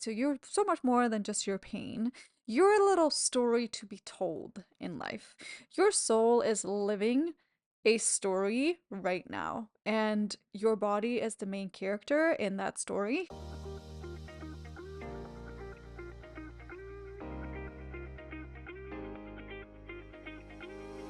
So you're so much more than just your pain. You're a little story to be told in life. Your soul is living a story right now, and your body is the main character in that story.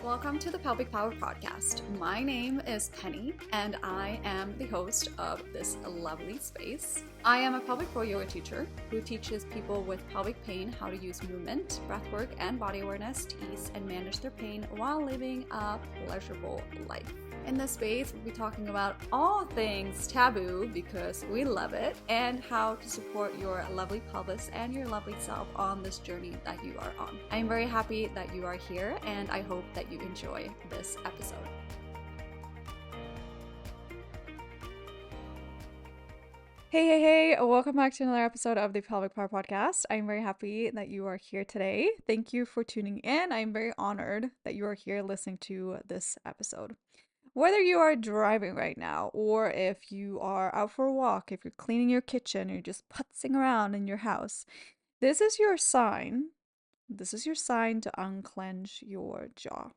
Welcome to the Pelvic Power Podcast. My name is Penny, and I am the host of this lovely space. I am a pelvic floor yoga teacher who teaches people with pelvic pain how to use movement, breathwork, and body awareness to ease and manage their pain while living a pleasurable life. In this space, we'll be talking about all things taboo because we love it, and how to support your lovely pelvis and your lovely self on this journey that you are on. I'm very happy that you are here, and I hope that you enjoy this episode. Hey, welcome back to another episode of the Pelvic Power Podcast. I'm very happy that you are here today. Thank you for tuning in. I'm very honored that you are here listening to this episode. Whether you are driving right now, or if you are out for a walk, if you're cleaning your kitchen, or you're just putzing around in your house, this is your sign. This is your sign to unclench your jaw.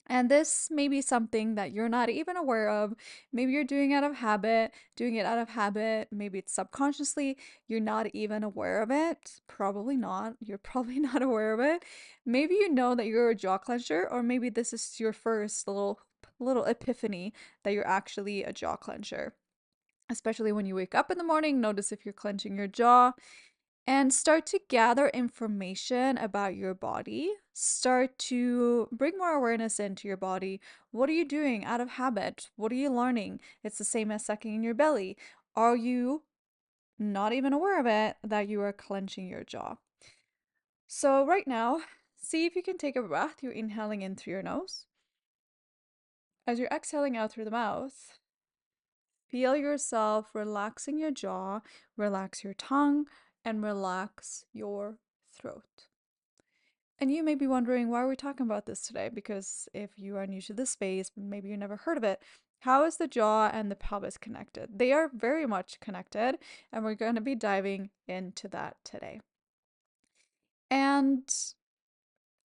And this may be something that you're not even aware of. Maybe you're doing it out of habit. Maybe it's subconsciously. You're not even aware of it. Probably not. You're probably not aware of it. Maybe you know that you're a jaw clencher, or maybe this is your first little epiphany that you're actually a jaw clencher. Especially when you wake up in the morning, notice if you're clenching your jaw and start to gather information about your body. Start to bring more awareness into your body. What are you doing out of habit? What are you learning? It's the same as sucking in your belly. Are you not even aware of it that you are clenching your jaw? So, right now, see if you can take a breath. You're inhaling in through your nose. As you're exhaling out through the mouth, feel yourself relaxing your jaw, relax your tongue, and relax your throat. And you may be wondering, why are we talking about this today? Because if you are new to this space, maybe you never heard of it. How is the jaw and the pelvis connected? They are very much connected, and we're going to be diving into that today. And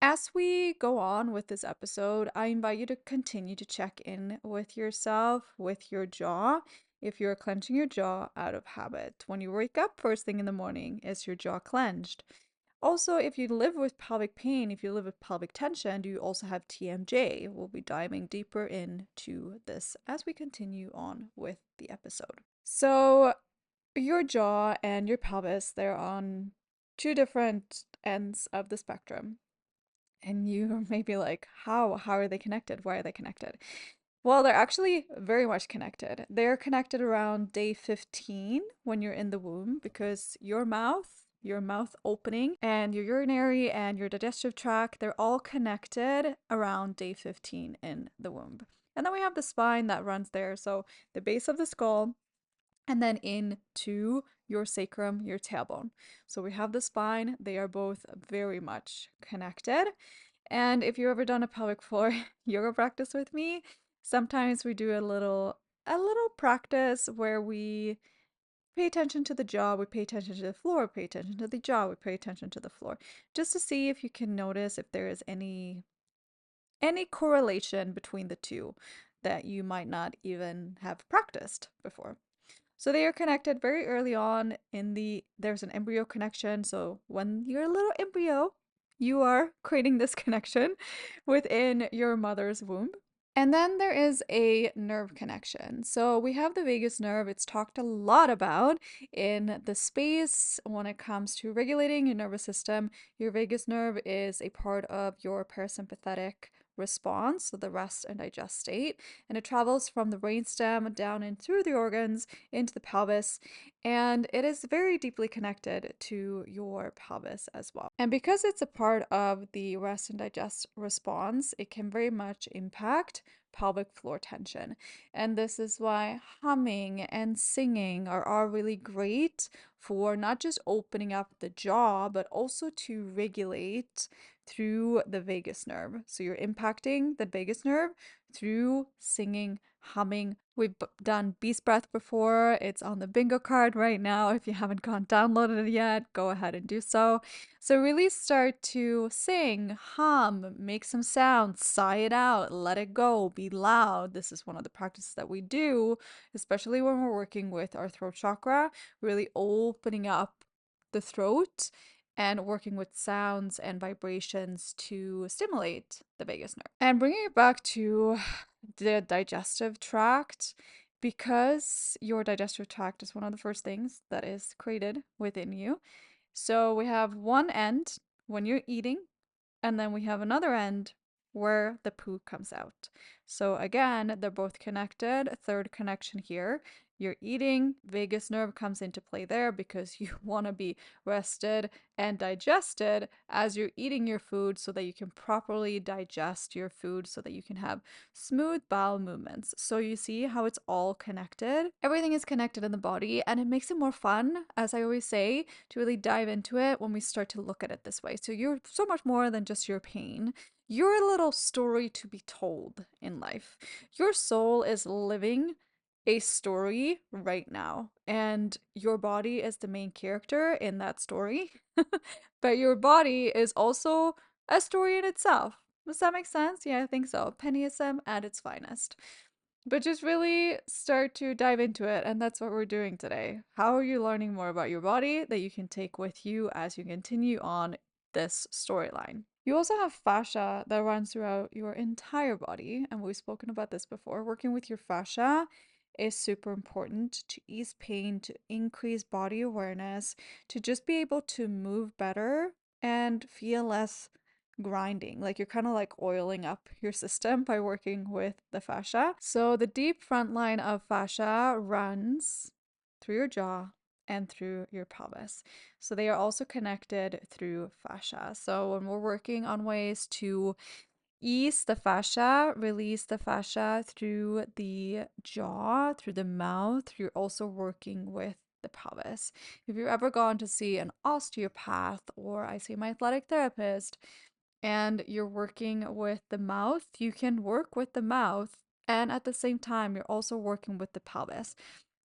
as we go on with this episode, I invite you to continue to check in with yourself, with your jaw. If you're clenching your jaw out of habit, when you wake up first thing in the morning, is your jaw clenched? Also, if you live with pelvic pain, if you live with pelvic tension, do you also have TMJ? We'll be diving deeper into this as we continue on with the episode. So, your jaw and your pelvis, they're on two different ends of the spectrum. And you may be like, how? How are they connected? Why are they connected? Well, they're actually very much connected. They're connected around day 15 when you're in the womb, because your mouth opening, and your urinary and your digestive tract, they're all connected around day 15 in the womb. And then we have the spine that runs there. So the base of the skull, and then into your sacrum, your tailbone. So we have the spine. They are both very much connected. And if you've ever done a pelvic floor yoga practice with me, sometimes we do a little practice where we pay attention to the jaw, we pay attention to the floor, pay attention to the jaw, we pay attention to the floor, just to see if you can notice if there is any correlation between the two that you might not even have practiced before. So they are connected very early on there's an embryo connection. So when you're a little embryo, you are creating this connection within your mother's womb. And then there is a nerve connection. So we have the vagus nerve. It's talked a lot about in the space when it comes to regulating your nervous system. Your vagus nerve is a part of your parasympathetic response, so the rest and digest state, and it travels from the brainstem down and through the organs into the pelvis, and it is very deeply connected to your pelvis as well. And because it's a part of the rest and digest response, it can very much impact pelvic floor tension. And this is why humming and singing are all really great for not just opening up the jaw, but also to regulate through the vagus nerve. So you're impacting the vagus nerve through singing, humming. We've done beast breath before. It's on the bingo card right now. If you haven't gone downloaded it yet, go ahead and do so. So really start to sing, hum, make some sounds, sigh it out, let it go, be loud. This is one of the practices that we do, especially when we're working with our throat chakra, really opening up the throat and working with sounds and vibrations to stimulate the vagus nerve. And bringing it back to the digestive tract, because your digestive tract is one of the first things that is created within you. So we have one end when you're eating, and then we have another end where the poo comes out. So again, they're both connected. A third connection here. You're eating, vagus nerve comes into play there because you want to be rested and digested as you're eating your food so that you can properly digest your food so that you can have smooth bowel movements. So you see how it's all connected. Everything is connected in the body, and it makes it more fun, as I always say, to really dive into it when we start to look at it this way. So you're so much more than just your pain. You're a little story to be told in life. Your soul is living a story right now, and your body is the main character in that story. But your body is also a story in itself. Does that make sense? Yeah, I think so. Pennyism at its finest. But just really start to dive into it, and that's what we're doing today. How are you learning more about your body that you can take with you as you continue on this storyline? You also have fascia that runs throughout your entire body, and we've spoken about this before. Working with your fascia is super important to ease pain, to increase body awareness, to just be able to move better and feel less grinding. Like you're kind of like oiling up your system by working with the fascia. So the deep front line of fascia runs through your jaw and through your pelvis. So they are also connected through fascia. So when we're working on ways to ease the fascia, release the fascia through the jaw, through the mouth, you're also working with the pelvis. If you've ever gone to see an osteopath or I see my athletic therapist, and you're working with the mouth, you can work with the mouth and at the same time you're also working with the pelvis.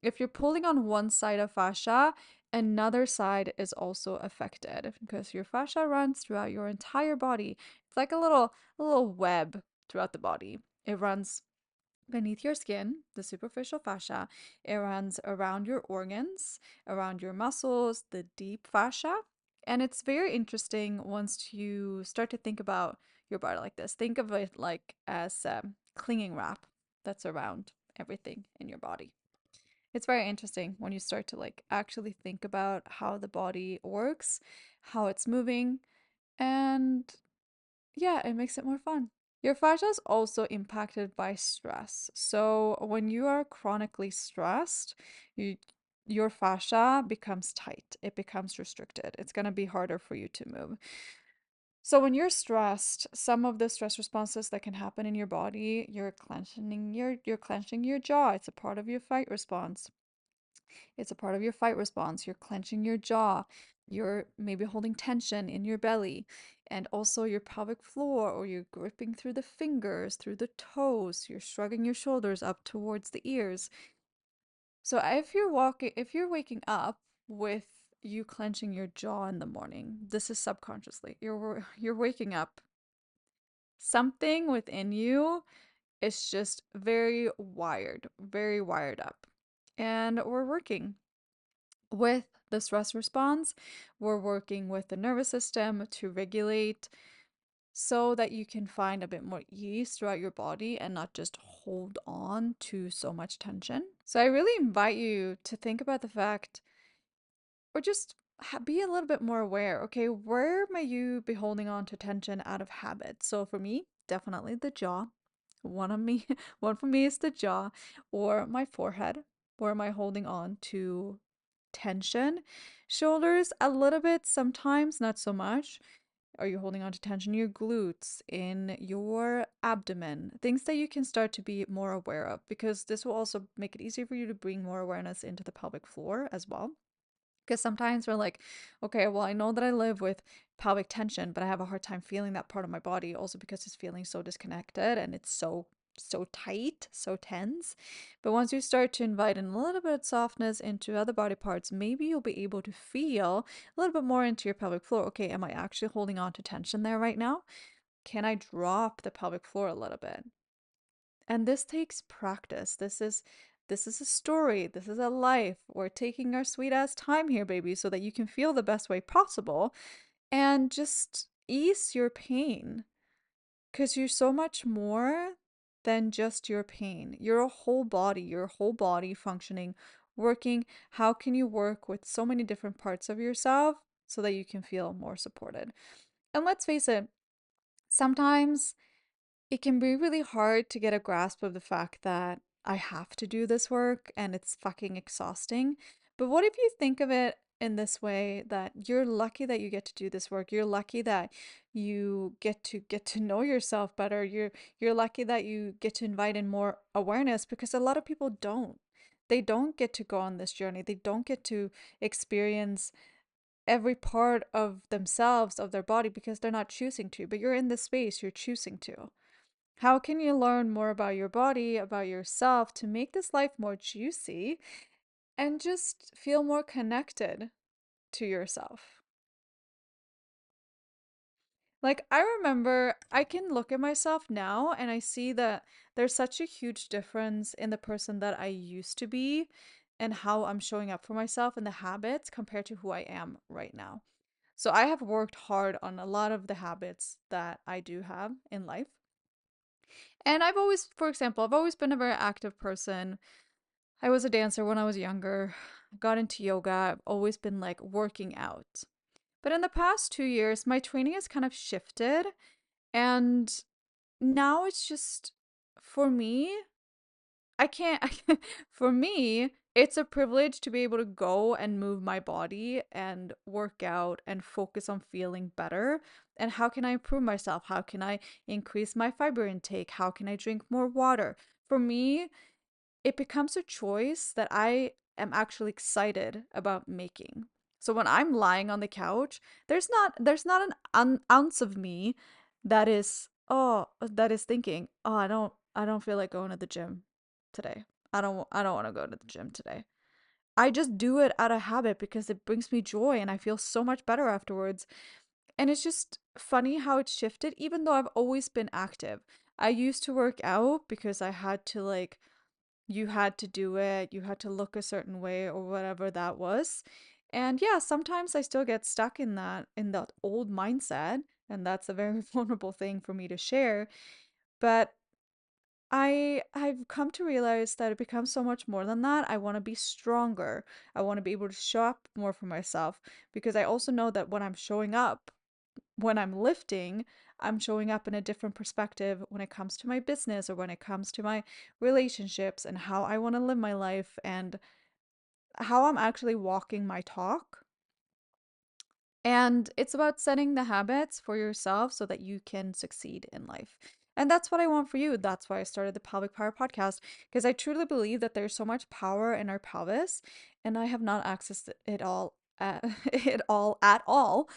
If you're pulling on one side of fascia, another side is also affected because your fascia runs throughout your entire body. It's like a little web throughout the body. It runs beneath your skin, the superficial fascia. It runs around your organs, around your muscles, the deep fascia. And it's very interesting once you start to think about your body like this. Think of it like as clinging wrap that's around everything in your body. It's very interesting when you start to like actually think about how the body works, how it's moving, and yeah, it makes it more fun. Your fascia is also impacted by stress. So when you are chronically stressed, you your fascia becomes tight. It becomes restricted. It's going to be harder for you to move. So when you're stressed, some of the stress responses that can happen in your body, you're clenching your jaw. It's a part of your fight response. It's a part of your fight response. You're clenching your jaw. You're maybe holding tension in your belly and also your pelvic floor, or you're gripping through the fingers, through the toes. You're shrugging your shoulders up towards the ears. So if you're waking up with you clenching your jaw in the morning, this is subconsciously. You're waking up. Something within you is just very wired up. And we're working with the stress response, we're working with the nervous system to regulate so that you can find a bit more ease throughout your body and not just hold on to so much tension. So I really invite you to think about the fact or just be a little bit more aware. Okay, where may you be holding on to tension out of habit? So for me, definitely the jaw. One for me is the jaw or my forehead. Where am I holding on to tension? Shoulders, a little bit sometimes, not so much. Are you holding on to tension in your glutes, in your abdomen? Things that you can start to be more aware of because this will also make it easier for you to bring more awareness into the pelvic floor as well. Because sometimes we're like, okay, well, I know that I live with pelvic tension, but I have a hard time feeling that part of my body also because it's feeling so disconnected and it's so tight, so tense. But once you start to invite in a little bit of softness into other body parts, maybe you'll be able to feel a little bit more into your pelvic floor. Okay, am I actually holding on to tension there right now? Can I drop the pelvic floor a little bit? And this takes practice. This is a story. This is a life. We're taking our sweet ass time here, baby, so that you can feel the best way possible and just ease your pain. Because you're so much more than just your pain. You're a whole body, your whole body functioning, working. How can you work with so many different parts of yourself so that you can feel more supported? And let's face it, sometimes it can be really hard to get a grasp of the fact that I have to do this work and it's fucking exhausting. But what if you think of it in this way, that you're lucky that you get to do this work. You're lucky that you get to know yourself better. You're lucky that you get to invite in more awareness, because a lot of people don't. They don't get to go on this journey. They don't get to experience every part of themselves, of their body, because they're not choosing to. But you're in this space, you're choosing to. How can you learn more about your body, about yourself, to make this life more juicy and just feel more connected to yourself? Like, I remember I can look at myself now and I see that there's such a huge difference in the person that I used to be and how I'm showing up for myself and the habits compared to who I am right now. So I have worked hard on a lot of the habits that I do have in life. And I've always, for example, I've always been a very active person. I was a dancer when I was younger, got into yoga. I've always been like working out. But in the past 2 years, my training has kind of shifted. And now it's just, for me, for me, it's a privilege to be able to go and move my body and work out and focus on feeling better. And how can I improve myself? How can I increase my fiber intake? How can I drink more water? For me, it becomes a choice that I am actually excited about making. So when I'm lying on the couch, there's not an ounce of me that is thinking, "Oh, I don't feel like going to the gym today. I don't want to go to the gym today." I just do it out of habit because it brings me joy and I feel so much better afterwards. And it's just funny how it shifted, even though I've always been active. I used to work out because I had to, like, you had to do it, you had to look a certain way or whatever that was. And yeah, sometimes I still get stuck in that old mindset, and that's a very vulnerable thing for me to share. But I've come to realize that it becomes so much more than that. I want to be stronger. I want to be able to show up more for myself, because I also know that when I'm showing up, when I'm lifting, I'm showing up in a different perspective when it comes to my business or when it comes to my relationships and how I want to live my life and how I'm actually walking my talk. And it's about setting the habits for yourself so that you can succeed in life. And that's what I want for you. That's why I started the Pelvic Power Podcast, because I truly believe that there's so much power in our pelvis, and I have not accessed it all, it all at all.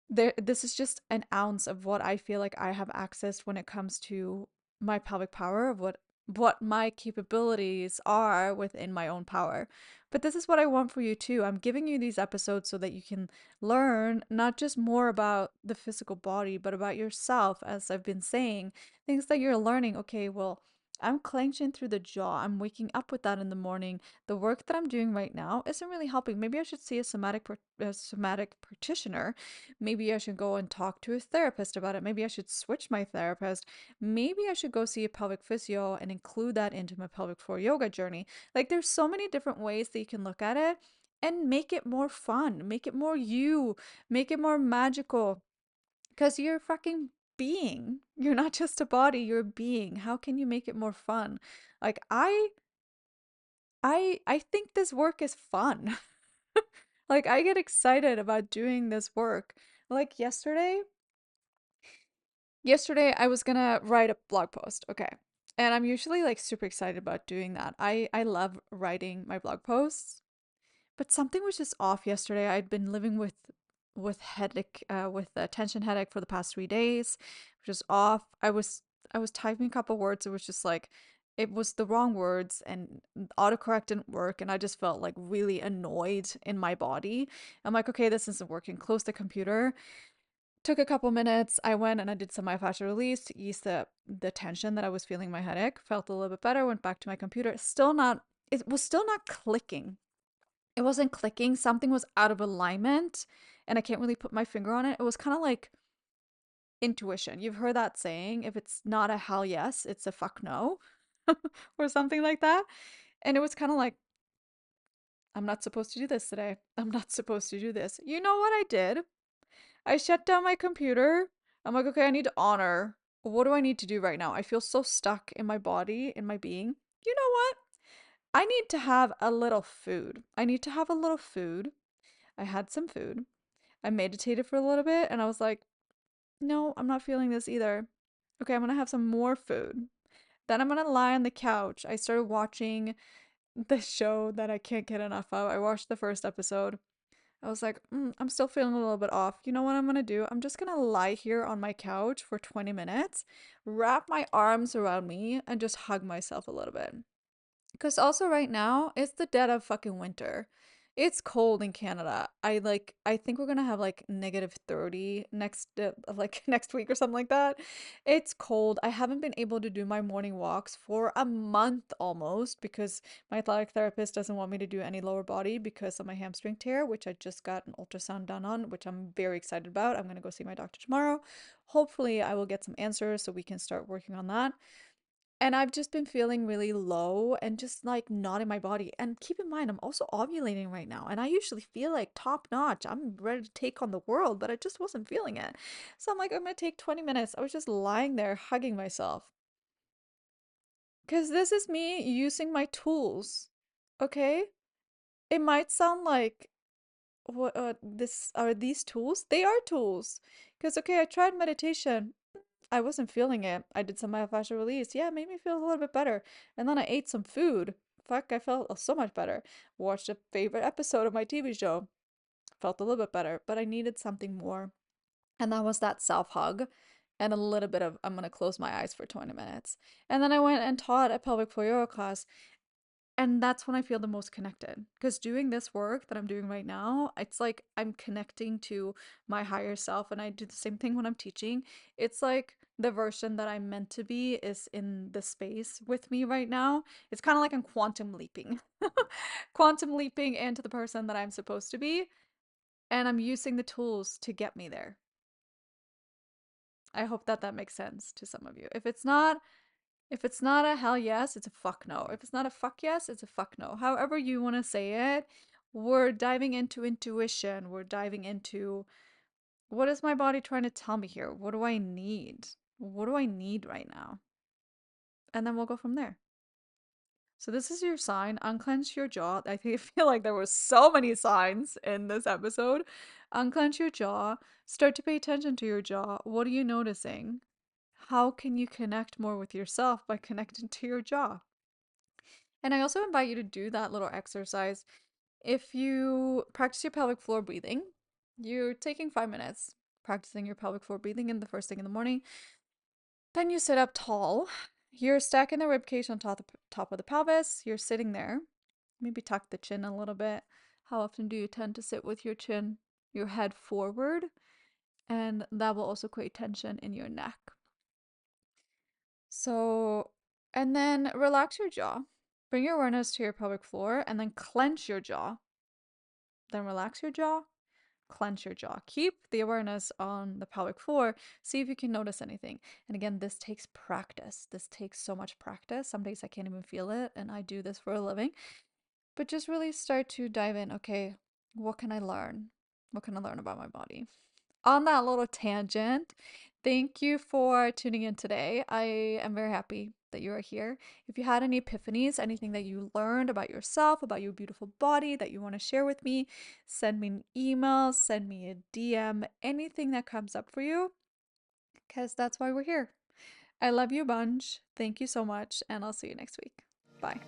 This is just an ounce of what I feel like I have accessed when it comes to my pelvic power, of what my capabilities are within my own power. But this is what I want for you too. I'm giving you these episodes so that you can learn not just more about the physical body, but about yourself. As I've been saying, things that you're learning. Okay, well, I'm clenching through the jaw. I'm waking up with that in the morning. The work that I'm doing right now isn't really helping. Maybe I should see a somatic practitioner. Maybe I should go and talk to a therapist about it. Maybe I should switch my therapist. Maybe I should go see a pelvic physio and include that into my pelvic floor yoga journey. Like, there's so many different ways that you can look at it and make it more fun, make it more you, make it more magical, because you're a fucking being. You're not just a body, you're a being. How can you make it more fun? Like, I think this work is fun. Like, I get excited about doing this work. Like, yesterday I was gonna write a blog post, okay. And I'm usually like super excited about doing that. I love writing my blog posts, But something was just off yesterday. I'd been living with headache, with a tension headache for the past 3 days, which is off. I was typing a couple words. It was just like it was the wrong words and autocorrect didn't work, and I just felt like really annoyed in my body. I'm like, okay, this isn't working. Close the computer. Took a couple minutes. I went and I did some myofascial release to ease the tension that I was feeling in my headache. Felt a little bit better. Went back to my computer. Still not. It was still not clicking. It wasn't clicking. Something was out of alignment, and I can't really put my finger on it. It was kind of like intuition. You've heard that saying, if it's not a hell yes, it's a fuck no, or something like that. And it was kind of like, I'm not supposed to do this today. I'm not supposed to do this. You know what I did? I shut down my computer. I'm like, okay, I need to honor. What do I need to do right now? I feel so stuck in my body, in my being. You know what? I need to have a little food. I need to have a little food. I had some food. I meditated for a little bit and I was like, no, I'm not feeling this either. Okay, I'm gonna have some more food. Then I'm gonna lie on the couch. I started watching the show that I can't get enough of. I watched the first episode. I was like, I'm still feeling a little bit off. You know what I'm gonna do? I'm just gonna lie here on my couch for 20 minutes, wrap my arms around me, and just hug myself a little bit. Because also right now, it's the dead of fucking winter. It's cold in Canada. I think we're gonna have like -30 next like next week or something like that. It's cold. I haven't been able to do my morning walks for a month almost because my athletic therapist doesn't want me to do any lower body because of my hamstring tear, which I just got an ultrasound done on, which I'm very excited about. I'm gonna go see my doctor tomorrow. Hopefully, I will get some answers so we can start working on that. And I've just been feeling really low and just like not in my body. And keep in mind, I'm also ovulating right now. And I usually feel like top notch. I'm ready to take on the world, but I just wasn't feeling it. So I'm like, I'm going to take 20 minutes. I was just lying there hugging myself. Because this is me using my tools. Okay? It might sound like, what this are these tools? They are tools. Because, okay, I tried meditation. I wasn't feeling it. I did some myofascial release. Yeah, it made me feel a little bit better. And then I ate some food. Fuck, I felt so much better. Watched a favorite episode of my TV show. Felt a little bit better, but I needed something more. And that was that self hug and a little bit of I'm gonna close my eyes for 20 minutes. And then I went and taught a pelvic floor yoga class, and that's when I feel the most connected. Because doing this work that I'm doing right now, it's like I'm connecting to my higher self. And I do the same thing when I'm teaching. It's like the version that I'm meant to be is in the space with me right now. It's kind of like I'm quantum leaping, quantum leaping into the person that I'm supposed to be. And I'm using the tools to get me there. I hope that that makes sense to some of you. If it's not a hell yes, it's a fuck no. If it's not a fuck yes, it's a fuck no. However you want to say it, we're diving into intuition. We're diving into what is my body trying to tell me here? What do I need? What do I need right now? And then we'll go from there. So this is your sign. Unclench your jaw. I feel like there were so many signs in this episode. Unclench your jaw. Start to pay attention to your jaw. What are you noticing? How can you connect more with yourself by connecting to your jaw? And I also invite you to do that little exercise. If you practice your pelvic floor breathing, you're taking 5 minutes practicing your pelvic floor breathing in the first thing in the morning. Then you sit up tall. You're stacking the ribcage on top of the pelvis. You're sitting there. Maybe tuck the chin a little bit. How often do you tend to sit with your chin, your head forward? And that will also create tension in your neck. So, and then relax your jaw. Bring your awareness to your pelvic floor and then clench your jaw. Then relax your jaw, clench your jaw. Keep the awareness on the pelvic floor. See if you can notice anything. And again, this takes practice. This takes so much practice. Some days I can't even feel it, and I do this for a living. But just really start to dive in. Okay, what can I learn? What can I learn about my body? On that little tangent, thank you for tuning in today. I am very happy that you are here. If you had any epiphanies, anything that you learned about yourself, about your beautiful body that you want to share with me, send me an email, send me a DM, anything that comes up for you, because that's why we're here. I love you a bunch. Thank you so much, and I'll see you next week. Bye.